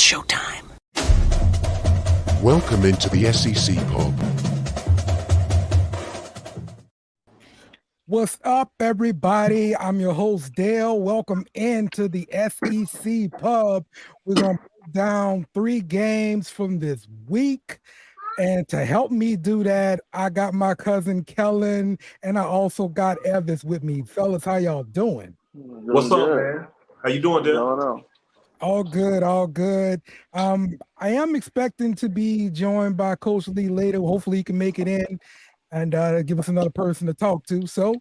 showtime. Welcome into the SEC Pub. What's up, everybody? I'm your host, Dale. Welcome into the SEC Pub. We're going to break down 3 games from this week. And to help me do that, I got my cousin Kellen, and I also got Evis with me. Fellas, how y'all doing? What's up, man? How you doing, Dale? All good, all good. I am expecting to be joined by Coach Lee later. Hopefully he can make it in and give us another person to talk to. So,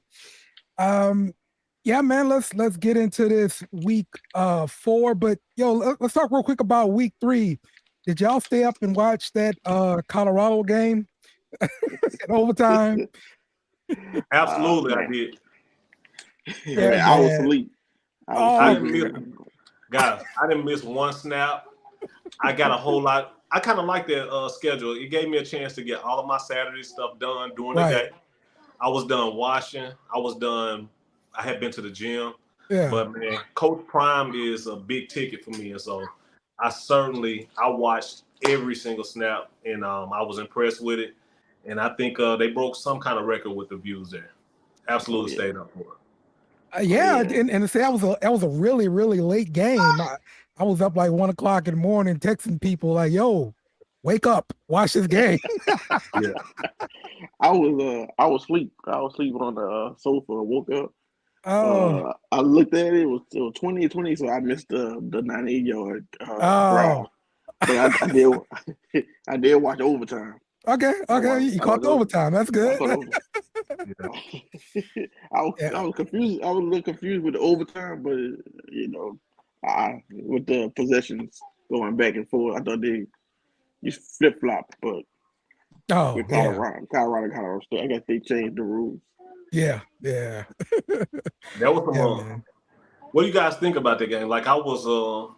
yeah, man, let's get into this week 4. But let's talk real quick about week 3. Did y'all stay up and watch that Colorado game in overtime? Absolutely, I did. Yeah, I was asleep. I didn't miss one snap. I got a whole lot. I kind of like that schedule. It gave me a chance to get all of my Saturday stuff done during the day. I was done washing. I had been to the gym. Yeah. But, man, Coach Prime is a big ticket for me. And so I watched every single snap, and I was impressed with it. And I think they broke some kind of record with the views there. Absolutely stayed up for it. And to say that was a really, really late game. I was up like 1 o'clock in the morning texting people like, yo, wake up, watch this game. Yeah. I was asleep. I was sleeping on the sofa and woke up. I looked at it, it was 20-20, so I missed the 98-yard ground. But I did watch overtime. Okay. You caught the overtime. That's good. I was confused. I was a little confused with the overtime, but with the possessions going back and forth, I thought they just flip flop. But with Colorado State, I guess they changed the rules. Yeah. That was some. What do you guys think about that game? Like, it was a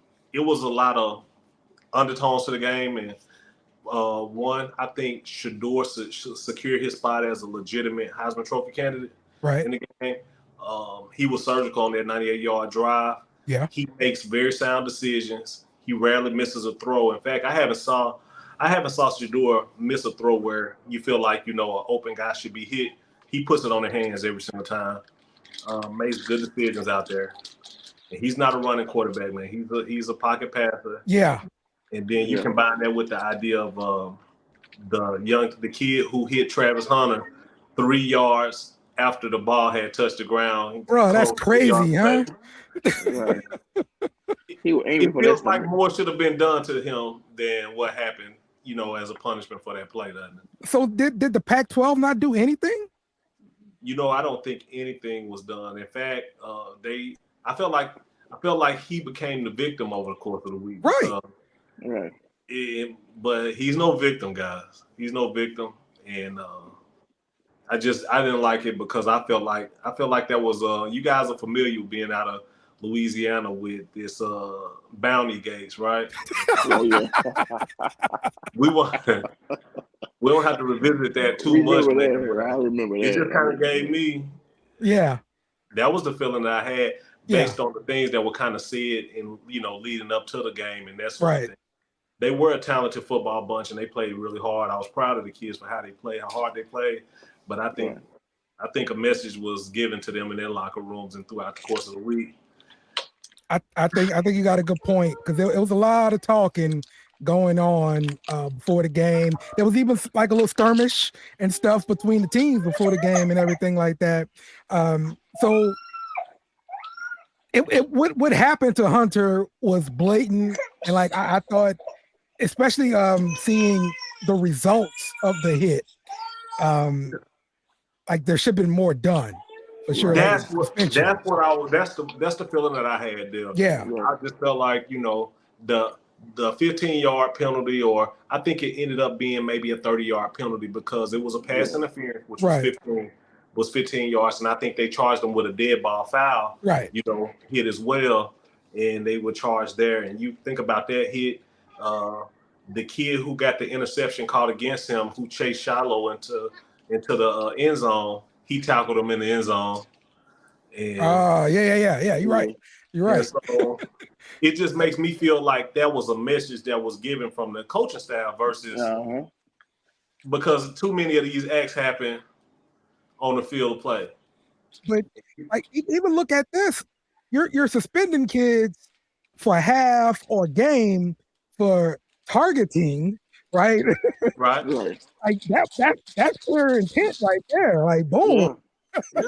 lot of undertones to the game, and one, I think Shador should secure his spot as a legitimate Heisman Trophy candidate in the game. He was surgical on that 98-yard drive. Yeah, he makes very sound decisions. He rarely misses a throw. In fact, I haven't saw Shador miss a throw where you feel like an open guy should be hit. He puts it on the hands every single time. Makes good decisions out there. And he's not a running quarterback, man. He's a pocket passer. Yeah. And then you combine that with the idea of the kid who hit Travis Hunter 3 yards after the ball had touched the ground. Bro, that's crazy, huh? Right. It feels like more should have been done to him than what happened, as a punishment for that play, doesn't it? So did the Pac-12 not do anything? I don't think anything was done. In fact, I felt like he became the victim over the course of the week. Right. Right. But he's no victim, guys. He's no victim, and I didn't like it because I felt like that was you guys are familiar with being out of Louisiana with this bounty gates, right? Oh yeah. we don't have to revisit that too much. I remember that. It just kind of gave me. Yeah. That was the feeling that I had based on the things that were kind of said and leading up to the game, and that's right. They were a talented football bunch, and they played really hard. I was proud of the kids for how they played, how hard they played. But I think a message was given to them in their locker rooms and throughout the course of the week. I think you got a good point because it was a lot of talking going on before the game. There was even like a little skirmish and stuff between the teams before the game and everything like that. So what happened to Hunter was blatant, and like I thought, especially seeing the results of the hit, like there should have been more done. For sure. That's the feeling that I had there. Yeah. I just felt like, the 15-yard penalty, or I think it ended up being maybe a 30-yard penalty because it was a pass interference, which was 15 yards, and I think they charged them with a dead ball foul. Right. Hit as well, and they were charged there. And you think about that hit, the kid who got the interception called against him, who chased Shiloh into the end zone. He tackled him in the end zone. And yeah. You're right. So it just makes me feel like that was a message that was given from the coaching staff versus because too many of these acts happen on the field of play. But like, even look at this. You're suspending kids for half or game for targeting, right? Right. Like that's clear intent right there. Like boom. Yeah.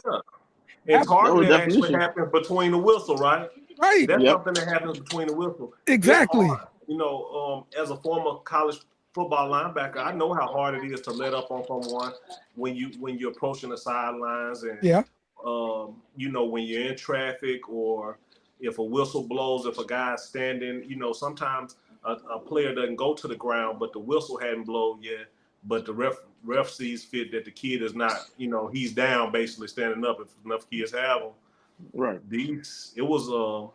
And targeting actually happens between the whistle, right? Right. That's something that happens between the whistle. Exactly. You know, as a former college football linebacker, I know how hard it is to let up on someone when you're approaching the sidelines and you know, when you're in traffic or if a whistle blows, if a guy's standing, you know, sometimes a player doesn't go to the ground, but the whistle hadn't blown yet. But the ref sees fit that the kid is not, you know, he's down basically standing up if enough kids have him. Right. It was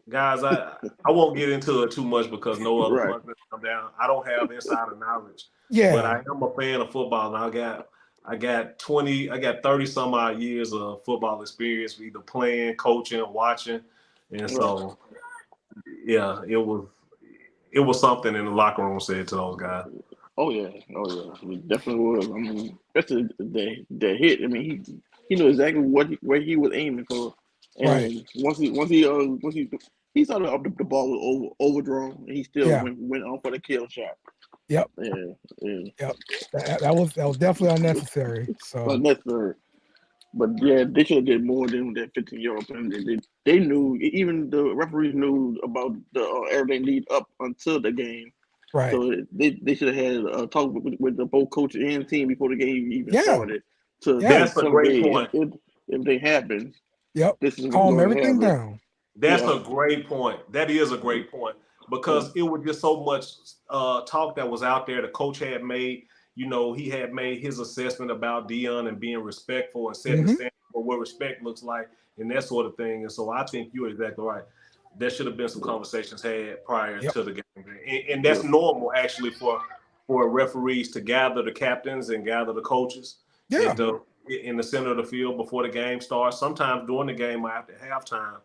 guys, I won't get into it too much because no other punishment come down. I don't have insider knowledge. Yeah. But I am a fan of football and I got 30 some odd years of football experience, either playing, coaching, watching. And so yeah, it was something in the locker room said to those guys. Oh yeah, it definitely was. I mean, especially the hit. I mean, he knew exactly where he was aiming for, and once he saw the ball was overdrawn, and he still went on for the kill shot. Yep. Yeah. That was definitely unnecessary. So unnecessary. But yeah, they should have did more than that 15-yard penalty. They knew, even the referees knew about the everything lead up until the game. Right. So they should have had a talk with the both coach and team before the game even started. That's a great point. If they happen, this is calm everything down. That's a great point. That is a great point because it was just so much talk that was out there. The coach had made. You know, he had made his assessment about Deion and being respectful and setting the standard for what respect looks like and that sort of thing. And so I think you're exactly right. There should have been some conversations had prior to the game. And that's normal, actually, for referees to gather the captains and gather the coaches in the center of the field before the game starts. Sometimes during the game or after halftime,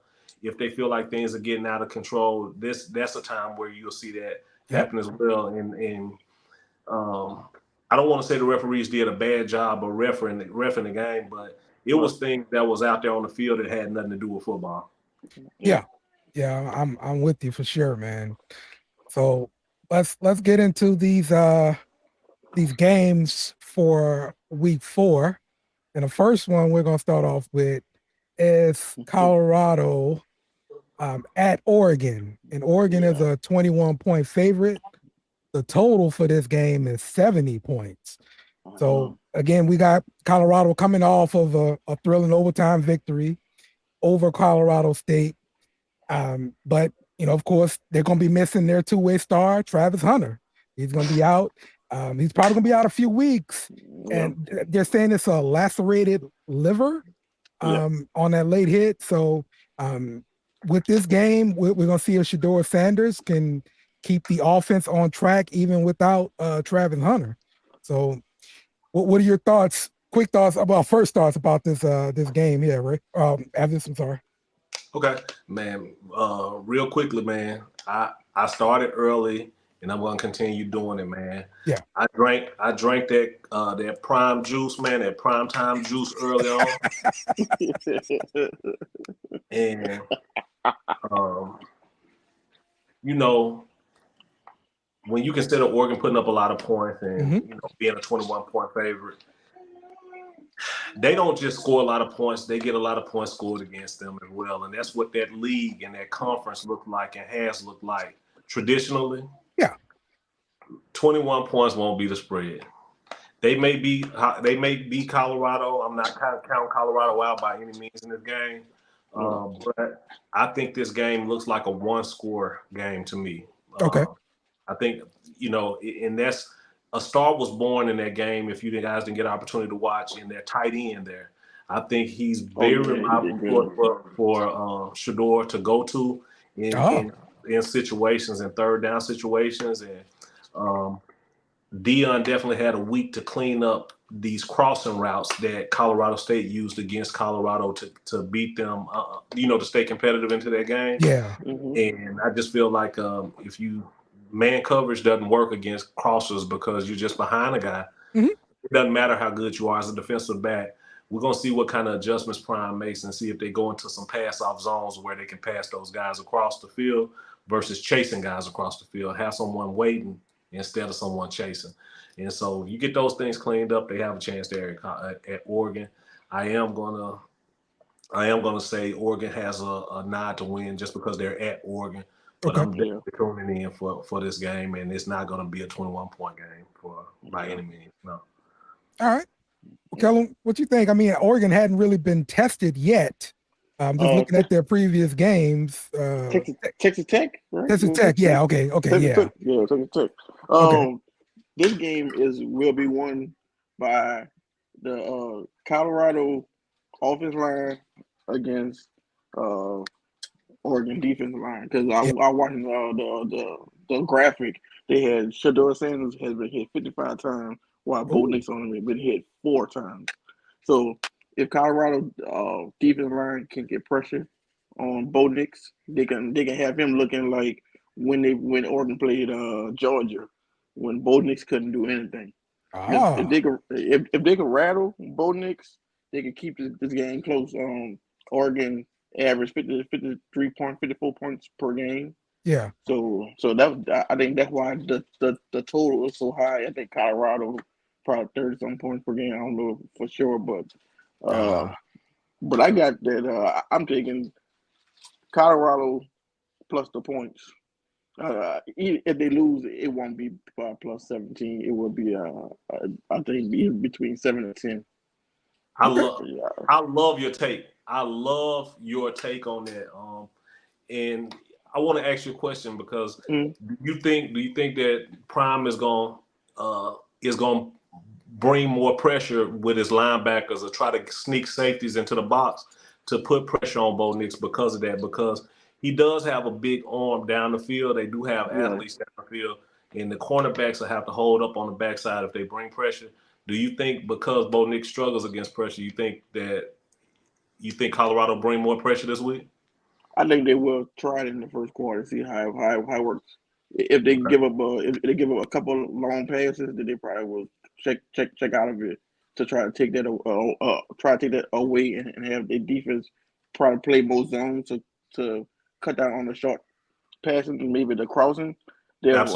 if they feel like things are getting out of control, that's a time where you'll see that happen as well. And I don't want to say the referees did a bad job of reffing the game, but it was things that was out there on the field that had nothing to do with football. Yeah, I'm with you for sure, man. So let's get into these games for week 4. And the first one we're gonna start off with is Colorado at Oregon, and Oregon is a 21-point favorite. The total for this game is 70 points. So again, we got Colorado coming off of a thrilling overtime victory over Colorado State. But you know, of course, they're going to be missing their two-way star, Travis Hunter. He's going to be out. He's probably going to be out a few weeks. And they're saying it's a lacerated liver on that late hit. So with this game, we're going to see if Shedeur Sanders can keep the offense on track even without Travis Hunter. So what are your thoughts, quick thoughts about this game here, Rick? Evis, I'm sorry. Okay, man. Real quickly, man. I started early, and I'm gonna continue doing it, man. Yeah. I drank that prime juice, man. That prime time juice early on, and you know, when you consider Oregon putting up a lot of points and you know, being a 21-point favorite, they don't just score a lot of points, they get a lot of points scored against them as well. And that's what that league and that conference looked like and has looked like traditionally. Yeah. 21 points won't be the spread. They may be Colorado. I'm not counting Colorado out by any means in this game. But I think this game looks like a one-score game to me. Okay. I think, you know, and that's a star was born in that game. If you guys didn't get an opportunity to watch, in that tight end there, I think he's very reliable for Shedeur to go to in situations and third down situations. And Deion definitely had a week to clean up these crossing routes that Colorado State used against Colorado to beat them, to stay competitive into that game. Yeah. And I just feel like if you man coverage doesn't work against crossers because you're just behind a guy, it doesn't matter how good you are as a defensive back. We're going to see what kind of adjustments Prime makes and see if they go into some pass-off zones where they can pass those guys across the field versus chasing guys across the field. Have someone waiting instead of someone chasing. And so you get those things cleaned up, they have a chance there at Oregon. I am gonna say Oregon has a nod to win just because they're at Oregon. But I'm definitely tuning in for this game, and it's not going to be a 21-point game by any means. No. All right. Well, Kellen, what you think? I mean, Oregon hadn't really been tested yet. Just looking at their previous games. Texas Tech, right? Texas Tech, yeah. Okay, yeah. Texas Tech. This game will be won by the Colorado offensive line against Oregon defensive line, because I watched the graphic. They had Shedeur Sanders has been hit 55 times, while Bo Nix only been hit 4 times. So if Colorado defensive line can get pressure on Bo Nix, they can have him looking like when Oregon played Georgia, when Bo Nix couldn't do anything. If they could rattle Bo Nix, they could keep this game close. Oregon average 54 points per game. Yeah. So that I think that's why the total is so high. I think Colorado probably 30-some points per game. I don't know for sure, but I got that. I'm taking Colorado plus the points. If they lose, it won't be plus 17. It will be I think between 7 and 10. I love your take. I love your take on that. And I want to ask you a question because do you think that Prime is going bring more pressure with his linebackers or try to sneak safeties into the box to put pressure on Bo Nix because of that? Because he does have a big arm down the field. They do have athletes down the field, and the cornerbacks will have to hold up on the backside if they bring pressure. Do you think because Bo Nix struggles against pressure, you think Colorado bring more pressure this week? I think they will try it in the first quarter, see how it works. If they give up a couple of long passes, then they probably will check out of it to try to take that away and have their defense probably play more zones to cut down on the short passing and maybe the crossing. Because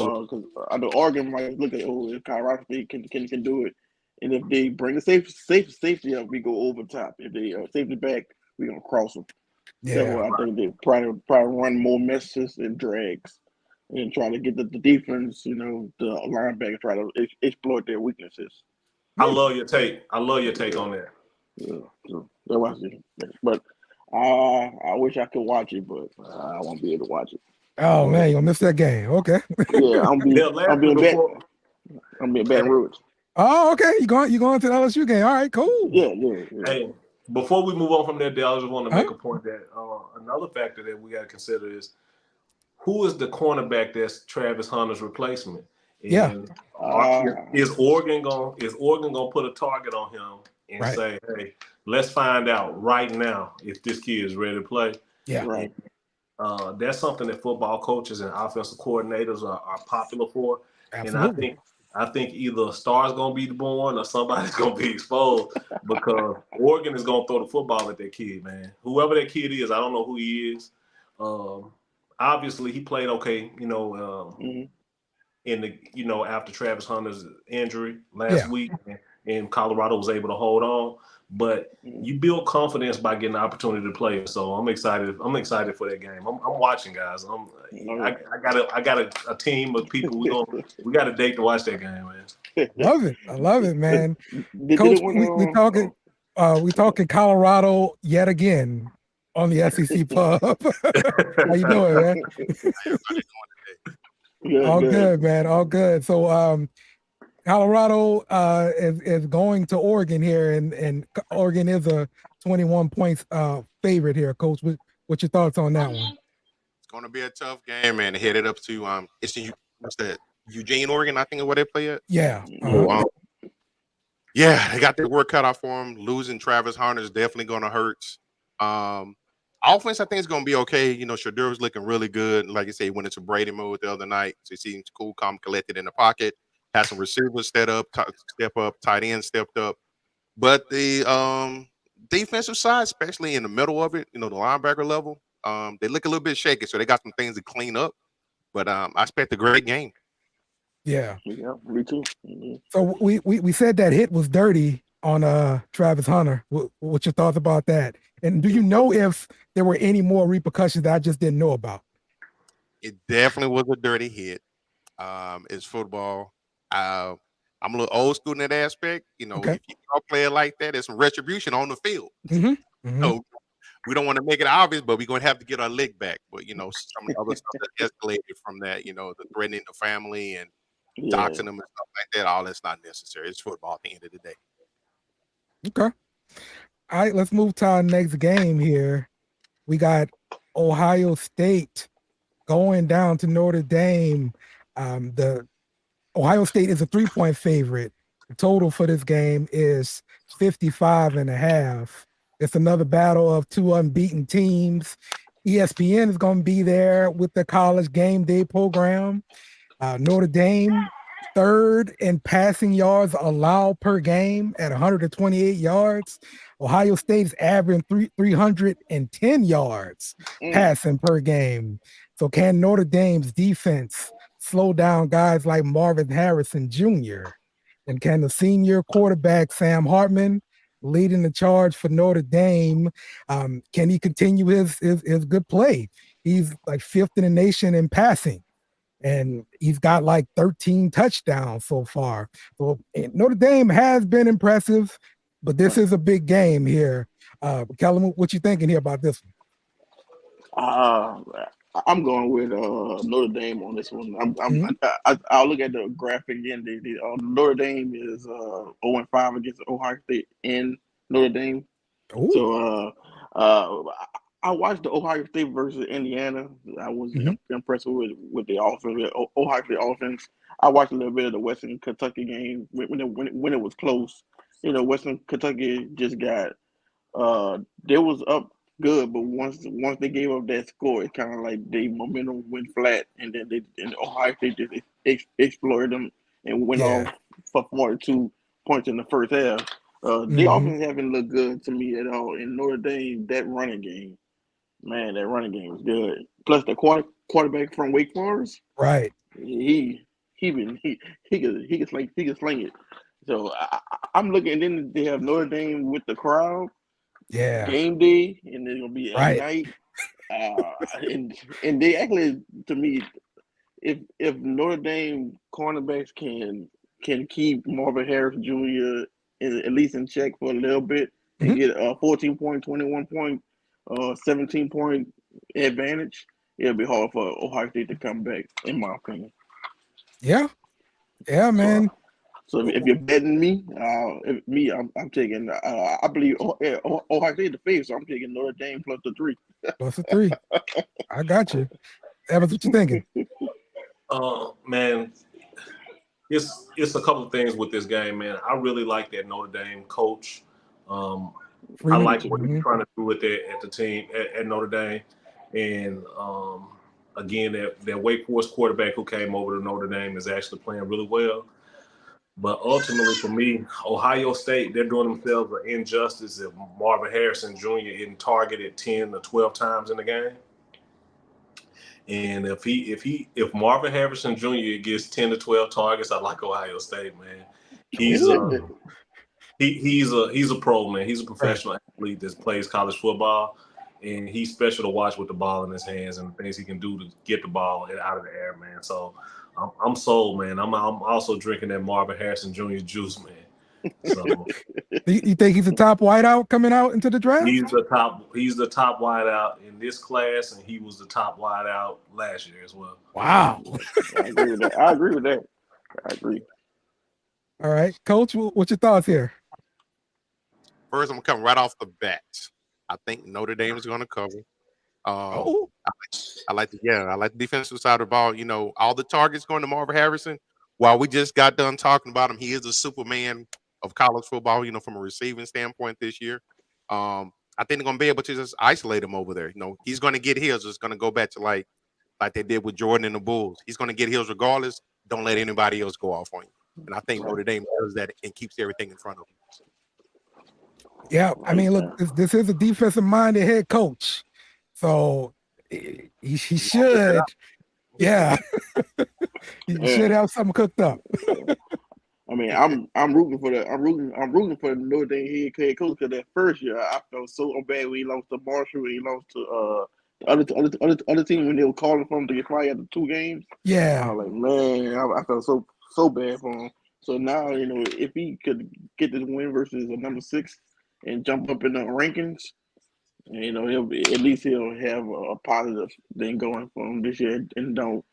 I know Oregon might look at if Colorado State can do it, and if they bring the safety up, we go over top. If they safety back, we gonna cross them. Yeah, so I think they probably run more misses and drags, and try to get the defense, the linebacker try to exploit their weaknesses. I love your take. on that. Yeah, so that was it. But I wish I could watch it, but I won't be able to watch it. Oh man, you'll miss that game. Okay. Yeah, I'm being Baton Rouge. Oh, okay. You going to the LSU game? All right, cool. Yeah. Hey, before we move on from there, Dale, I just want to make a point that another factor that we got to consider is who is the cornerback that's Travis Hunter's replacement? And is Oregon gonna put a target on him and say, hey, let's find out right now if this kid is ready to play? Yeah. Right. That's something that football coaches and offensive coordinators are popular for. Absolutely. And I think either a star's gonna be born or somebody's gonna be exposed because Oregon is gonna throw the football at that kid, man. Whoever that kid is, I don't know who he is. Obviously he played okay, in the after Travis Hunter's injury last week, and Colorado was able to hold on. But you build confidence by getting the opportunity to play. So I'm excited. I'm excited for that game. I'm watching, guys. I got a team of people. We got a date to watch that game, man. I love it, man. Coach, we talking Colorado yet again on the SEC Pub. How you doing, man? All good, man. All good. So Colorado is going to Oregon here, and Oregon is a 21 points favorite here. Coach, what's your thoughts on that one? It's going to be a tough game, man. Headed up to what's that? Eugene, Oregon, I think is where they play at. Yeah. Yeah, they got their work cut out for them. Losing Travis Hunter is definitely going to hurt. Offense, I think, is going to be okay. Shadur was looking really good. Like you say, he went into Brady mode the other night. So he seems cool, calm, collected in the pocket. Had some receivers step up, tight end stepped up. But the defensive side, especially in the middle of it, the linebacker level, they look a little bit shaky. So they got some things to clean up. But I expect a great game. Yeah. Yeah, me too. Mm-hmm. So we said that hit was dirty on Travis Hunter. What's your thoughts about that? And do you know if there were any more repercussions that I just didn't know about? It definitely was a dirty hit. It's football. I'm a little old school in that aspect. Okay. If you play it like that, there's some retribution on the field. Mm-hmm. Mm-hmm. So we don't want to make it obvious, but we're going to have to get our lick back. But, some of the other stuff that escalated from that, the threatening the family and doxing them and stuff like that, all that's not necessary. It's football at the end of the day. Okay. All right, let's move to our next game here. We got Ohio State going down to Notre Dame. The Ohio State is a 3-point favorite. The total for this game is 55.5. It's another battle of two unbeaten teams. ESPN is going to be there with the college game day program. Notre Dame, third in passing yards allowed per game at 128 yards. Ohio State's averaging 310 yards passing per game. So can Notre Dame's defense slow down guys like Marvin Harrison Jr.? And can the senior quarterback Sam Hartman, leading the charge for Notre Dame, can he continue his good play? He's like fifth in the nation in passing, and he's got like 13 touchdowns so far. So Notre Dame has been impressive, but this is a big game here. Kellen, what you thinking here about this one? I'm going with Notre Dame on this one. I'll look at the graphic again. Notre Dame is 0-5 against Ohio State in Notre Dame. Ooh. So I watched the Ohio State versus Indiana. I was impressed with the offense, Ohio State offense. I watched a little bit of the Western Kentucky game when it was close. Western Kentucky just got they was up good, but once they gave up that score, it kind of like their momentum went flat, and then Ohio State just exploited them and went off for 42 points in the first half. The offense haven't looked good to me at all. In Notre Dame, that running game was good. Plus the quarterback from Wake Forest, right? He can sling it. So I'm looking. And then they have Notre Dame with the crowd. Yeah. Game day, and it's gonna be at night. And they actually, to me, if Notre Dame cornerbacks can keep Marvin Harris Jr. At least in check for a little bit and get a 14 point, 21 point, 17 point advantage, it'll be hard for Ohio State to come back, in my opinion. Yeah, man. So if you're betting me, I'm taking. I believe Ohio State the favorite, so I'm taking Notre Dame plus the 3. Plus the 3. I got you. Evans, what you thinking? Man, it's a couple of things with this game, man. I really like that Notre Dame coach. I like what he's trying to do with it at the team at Notre Dame, and again, that Wake Forest quarterback who came over to Notre Dame is actually playing really well. But ultimately, for me, Ohio State, they're doing themselves an injustice if Marvin Harrison Jr. isn't targeted 10 to 12 times in the game. And if Marvin Harrison Jr. gets 10 to 12 targets, I like Ohio State, man. He's a pro, man. He's a professional athlete that plays college football, and he's special to watch with the ball in his hands and the things he can do to get the ball out of the air, man. So I'm sold, man. I'm also drinking that Marvin Harrison Jr. juice, man. So you think he's a top wideout coming out into the draft? He's the top wideout in this class, and he was the top wideout last year as well. Wow. I agree with that. I agree. All right, Coach, what's your thoughts here? First, I'm gonna come right off the bat. I think Notre Dame is going to cover. I like the defensive side of the ball. All the targets going to Marvin Harrison. While we just got done talking about him, he is a Superman of college football, from a receiving standpoint this year. I think they're gonna be able to just isolate him over there. He's gonna get his. It's gonna go back to like they did with Jordan and the Bulls. He's gonna get his regardless. Don't let anybody else go off on you. And I think Notre Dame does that and keeps everything in front of him. Yeah, I mean, look, this is a defensive-minded head coach, so he should, yeah, he should have something cooked up. I mean, I'm rooting for the Notre Dame head coach because that first year I felt so bad when he lost to Marshall, when he lost to the other team when they were calling for him to get fired after 2 games. Yeah, I was like, man, I felt so bad for him. So now, if he could get this win versus a number 6 and jump up in the rankings, at least he'll have a positive thing going for him this year and don't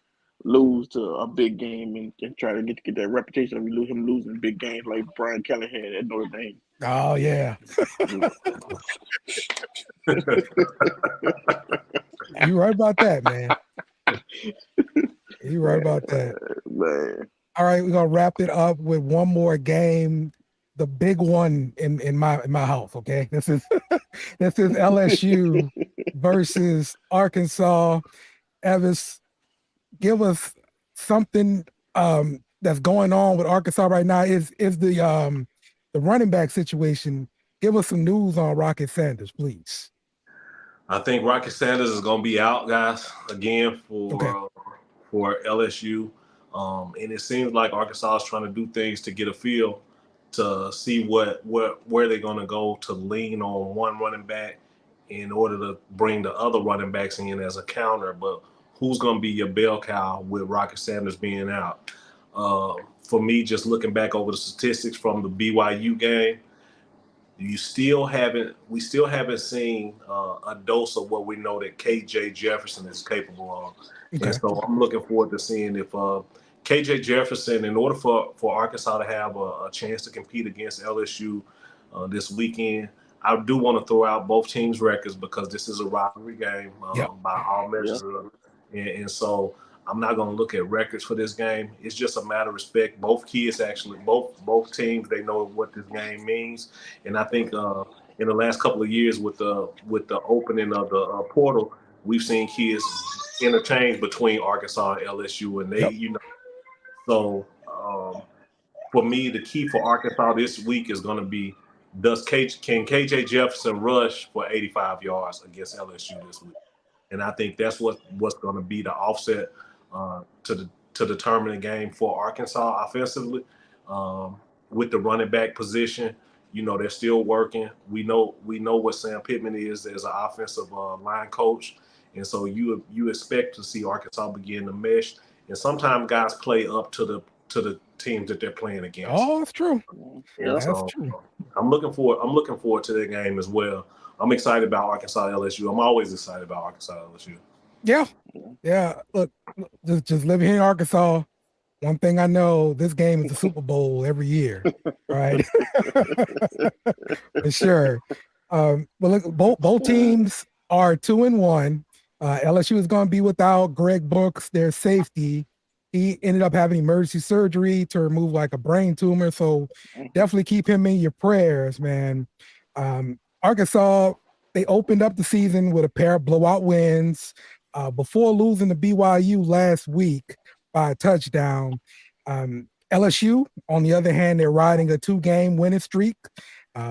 lose to a big game and try to get that reputation of him losing big games like Brian Kellen had at Notre Dame. Oh yeah. You right about that, man. You right about that. Man. All right, we're gonna wrap it up with one more game, the big one in my house. Okay, this is LSU versus Arkansas. Evis, give us something that's going on with Arkansas right now. Is the running back situation? Give us some news on Rocket Sanders, please. I think Rocket Sanders is going to be out, guys, again for LSU. And it seems like Arkansas is trying to do things to get a feel to see where they're going to go to lean on one running back in order to bring the other running backs in as a counter. But who's going to be your bell cow with Rocket Sanders being out? For me, just looking back over the statistics from the BYU game, we still haven't seen a dose of what we know that KJ Jefferson is capable of. Okay. And so I'm looking forward to seeing if KJ Jefferson, in order for Arkansas to have a chance to compete against LSU this weekend, I do want to throw out both teams' records because this is a rivalry game by all measures. Yep. And so I'm not going to look at records for this game. It's just a matter of respect. Both kids both teams, they know what this game means. And I think in the last couple of years with the opening of the portal, we've seen kids interchange between Arkansas and LSU, and they, So for me, the key for Arkansas this week is going to be can KJ Jefferson rush for 85 yards against LSU this week? And I think that's what's going to be the offset to determine the game for Arkansas offensively. With the running back position, they're still working. We know what Sam Pittman is as an offensive line coach, and so you expect to see Arkansas begin to mesh. And sometimes guys play up to the teams that they're playing against. Oh, that's true. That's true. I'm looking forward to that game as well. I'm excited about Arkansas LSU. I'm always excited about Arkansas LSU. Yeah. Look, just living here in Arkansas, one thing I know, this game is the Super Bowl every year, right? For sure. But look, both teams are 2-1. LSU is going to be without Greg Brooks, their safety. He ended up having emergency surgery to remove like a brain tumor. So definitely keep him in your prayers, man. Arkansas, they opened up the season with a pair of blowout wins before losing to BYU last week by a touchdown. LSU, on the other hand, they're riding a 2-game winning streak,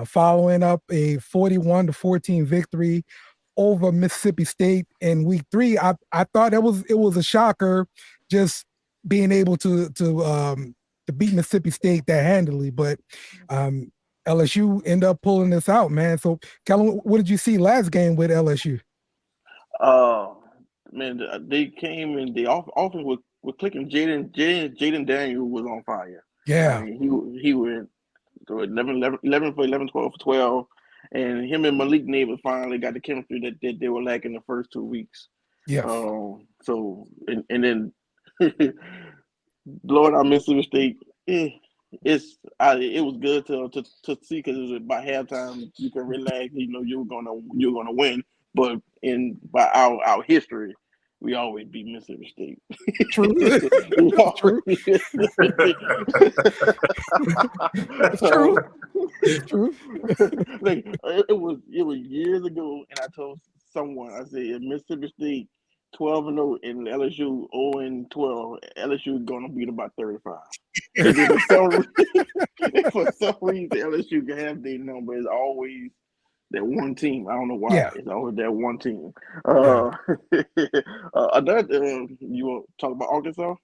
following up a 41-14 victory over Mississippi State in week 3. I thought it was a shocker just being able to beat Mississippi State that handily, but LSU end up pulling this out, man. So, Kellen, what did you see last game with LSU? Man, they came and the offense was clicking. Jaden Daniel was on fire. Yeah, I mean, he went 11 for 11, 12 for 12, and him and Malik Neighbors finally got the chemistry that they were lacking the first 2 weeks. Yeah. So and then Lord, I Mississippi State. It was good to see because it was by halftime you can relax. You're gonna win, but by our history, we always beat Mississippi State. True. We always True. beat Mississippi State. It's true. It's true. Like it was years ago, and I told someone, I said, if Mississippi State 12-0 and LSU 0-12, LSU gonna beat about 35. And then for some reason, LSU can have their number. It's always that one team. I don't know why. Yeah. It's always that one team. You want to talk about Arkansas?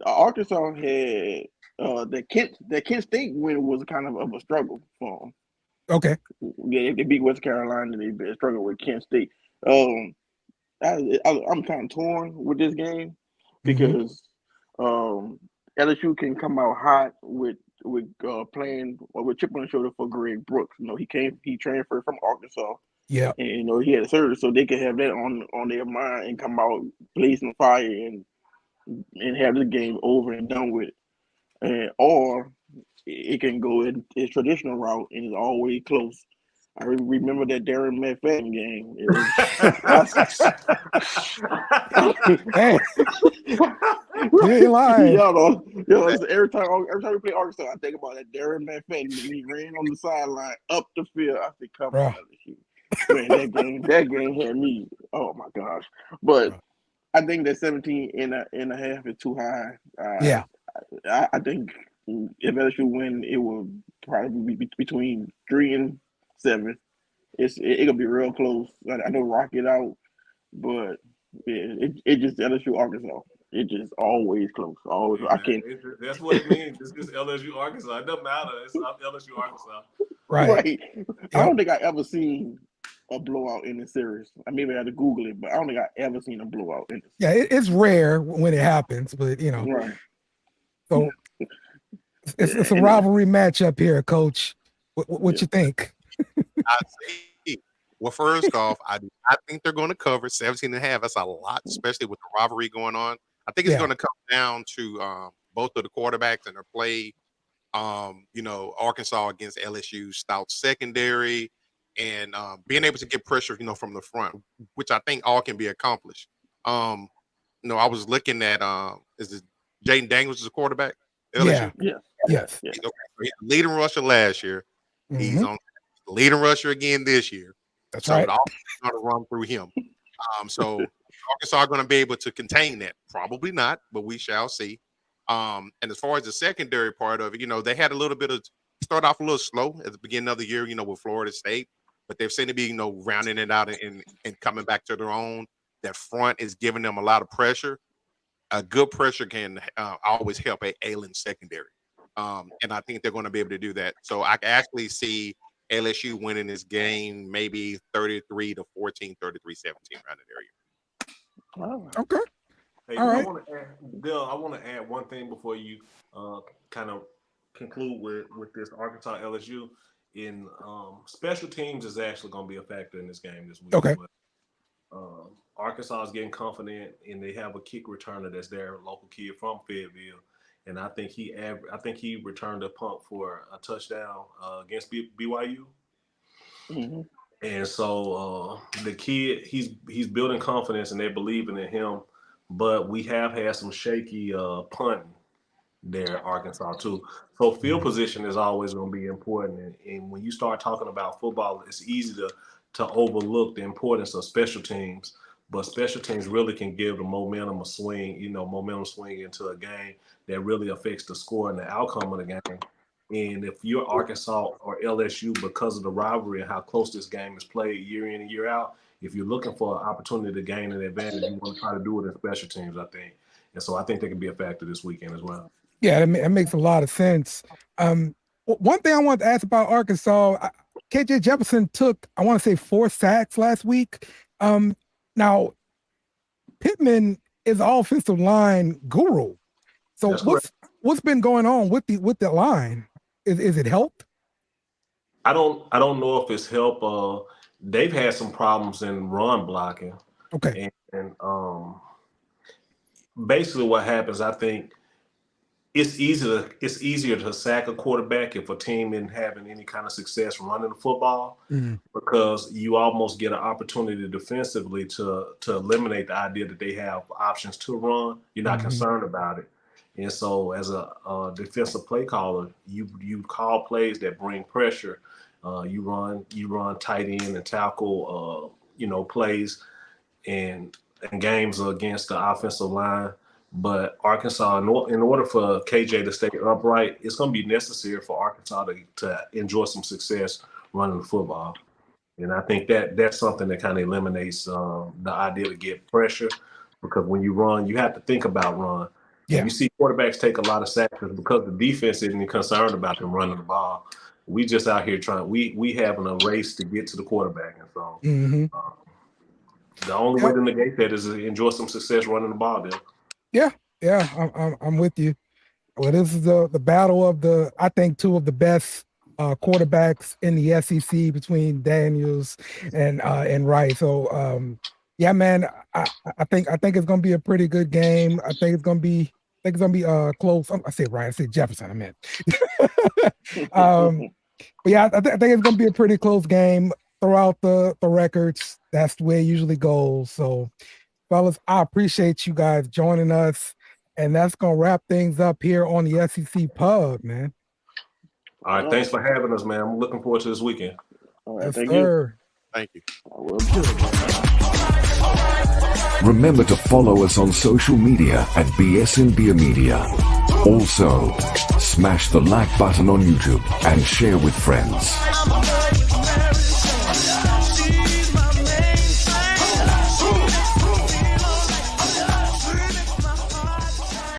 Arkansas had that Kent State win was kind of a struggle for them. Okay. Yeah, they beat West Carolina. They struggled with Kent State. I'm kind of torn with this game because LSU can come out hot with playing with chip on the shoulder for Greg Brooks. You know, he transferred from Arkansas. Yeah. And you know, he had a surgery, so they could have that on their mind and come out blazing fire and have the game over and done with. Or it can go in its traditional route and it's always close. I remember that Darren McFadden game. It was, Hey, you ain't lying. every time we play Arkansas, I think about that Darren McFadden. He ran on the sideline up the field. I said, "Come on, LSU." Man, that game had me. Oh my gosh! But I think that 17 and a half is too high. Yeah. I think if LSU win, it will probably be between 3 and 7. It'll be real close. I know rock it out, but it just LSU Arkansas. It just always close. Always. Yeah, I can't. That's what it means. This is LSU Arkansas. It doesn't matter. It's LSU Arkansas. Right. Yep. I don't think I ever seen a blowout in the series. I maybe had to Google it, but I don't think I ever seen a blowout in this. Yeah, it's rare when it happens, but you know. Right. So it's a rivalry matchup here, Coach. What you think? I see. Well, first off, I think they're going to cover 17 and a half. That's a lot, especially with the rivalry going on. I think it's going to come down to both of the quarterbacks and their play. Arkansas against LSU stout secondary and being able to get pressure, from the front, which I think all can be accomplished. I was looking at is it Jaden Daniels is a quarterback? LSU? Yes. He's the leading rusher last year. He's on the leading rusher again this year. That's so right. All going to run through him. So Arkansas are going to be able to contain that. Probably not, but we shall see. And as far as the secondary part of it, they had a little bit of start off a little slow at the beginning of the year, with Florida State, but they've seemed to be, rounding it out and coming back to their own. That front is giving them a lot of pressure. A good pressure can always help a ailing secondary. And I think they're going to be able to do that. So I can actually see LSU winning this game, maybe 33-14, 33-17 around that area. Okay. Hey, all right. I want to add one thing before you kind of conclude with this Arkansas LSU. In special teams is actually going to be a factor in this game this week. Okay. But, Arkansas is getting confident, and they have a kick returner that's their local kid from Fayetteville, and I think he returned a punt for a touchdown against BYU. Mm-hmm. And so the kid, he's building confidence, and they're believing in him. But we have had some shaky punting there at Arkansas too. So field position is always going to be important. And when you start talking about football, it's easy to overlook the importance of special teams. But special teams really can give the momentum swing into a game that really affects the score and the outcome of the game. And if you're Arkansas or LSU, because of the rivalry and how close this game is played year in and year out, if you're looking for an opportunity to gain an advantage, you want to try to do it in special teams, I think. And so I think they can be a factor this weekend as well. Yeah, that makes a lot of sense. One thing I wanted to ask about Arkansas, KJ Jefferson took, I want to say 4 sacks last week. Now, Pittman is offensive line guru. So what's been going on with the line? Is it helped? I don't know if it's help. They've had some problems in run blocking. Okay. And basically what happens, I think it's easier to sack a quarterback if a team isn't having any kind of success running the football, because you almost get an opportunity defensively to eliminate the idea that they have options to run. You're not concerned about it. And so as a defensive play caller, you call plays that bring pressure. You run tight end and tackle plays and games against the offensive line. But Arkansas, in order for KJ to stay upright, it's going to be necessary for Arkansas to enjoy some success running the football. And I think that's something that kind of eliminates the idea to get pressure, because when you run, you have to think about run. Yeah. And you see quarterbacks take a lot of sacks because the defense isn't concerned about them running the ball. We just out here we having a race to get to the quarterback. And so the only way to negate that is to enjoy some success running the ball there. Yeah, I'm with you. Well, this is the battle of I think two of the best quarterbacks in the SEC between Daniels and Wright. So yeah, man, I think it's gonna be a pretty good game. I think it's gonna be close. I said Wright, I said Jefferson. I meant. But yeah, I think it's gonna be a pretty close game. Throw out the records. That's the way it usually goes. So, fellas, I appreciate you guys joining us, and that's gonna wrap things up here on the SEC Pub, man. All right, thanks for having us, man. I'm looking forward to this weekend. All right, Yes, thank sir. Thank you. Remember to follow us on social media at BS Beer Media. Also, smash the like button on YouTube and share with friends.